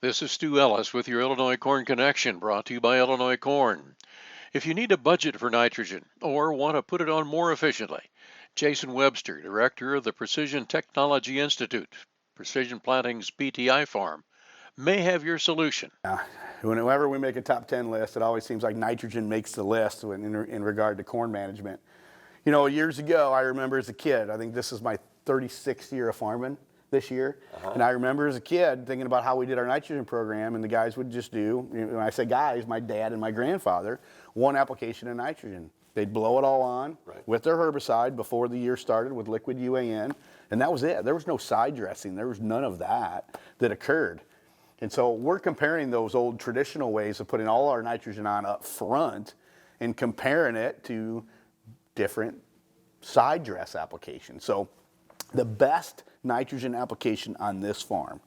This is Stu Ellis with your Illinois Corn Connection, brought to you by Illinois Corn. If you need a budget for nitrogen or want to put it on more efficiently, Jason Webster, director of the Precision Technology Institute, Precision Planting's PTI farm, may have your solution. Whenever we make a top 10 list, it always seems like nitrogen makes the list in regard to corn management. You know, years ago, I remember as a kid, I think this is my 36th year of farming this year, and I remember as a kid thinking about how we did our nitrogen program, and the guys would just do, when I say guys, my dad and my grandfather, one application of nitrogen. They'd blow it all on with their herbicide before the year started with liquid UAN, and that was it. There was no side dressing. There was none of that occurred. And so we're comparing those old traditional ways of putting all our nitrogen on up front and comparing it to different side dress applications. So the best nitrogen application on this farm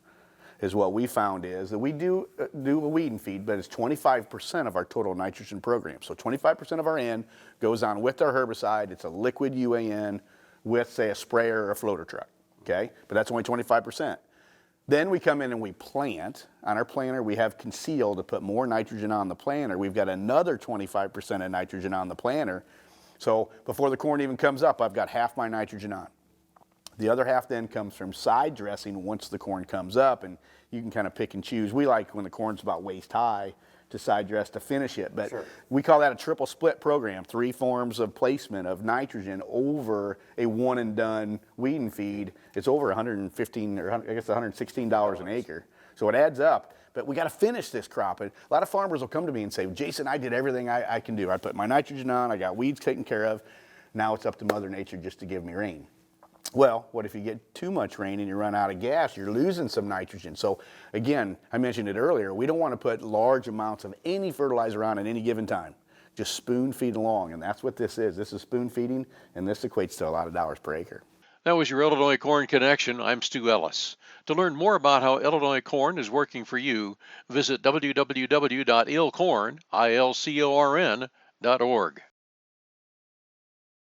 is what we found is that we do a weed and feed, but it's 25% of our total nitrogen program. So 25% of our N goes on with our herbicide. It's a liquid UAN with, say, a sprayer or a floater truck, okay? But that's only 25%. Then we come in and we plant. On our planter, we have concealed to put more nitrogen on the planter. We've got another 25% of nitrogen on the planter. So before the corn even comes up, I've got half my nitrogen on. The other half then comes from side dressing once the corn comes up, and you can kind of pick and choose. We like when the corn's about waist high to side dress to finish it, but we call that a triple split program, 3 forms of placement of nitrogen over a one and done weed and feed. It's over $115 or I guess $116 an acre. So it adds up, but we got to finish this crop. And a lot of farmers will come to me and say, Jason, I did everything I can do. I put my nitrogen on, I got weeds taken care of. Now it's up to Mother Nature just to give me rain. Well, what if you get too much rain and you run out of gas? You're losing some nitrogen. So again, I mentioned it earlier, we don't want to put large amounts of any fertilizer on at any given time. Just spoon feed along, and that's what this is. This is spoon feeding, and this equates to a lot of dollars per acre. That was your Illinois Corn Connection. I'm Stu Ellis. To learn more about how Illinois Corn is working for you, visit www.ilcorn.org.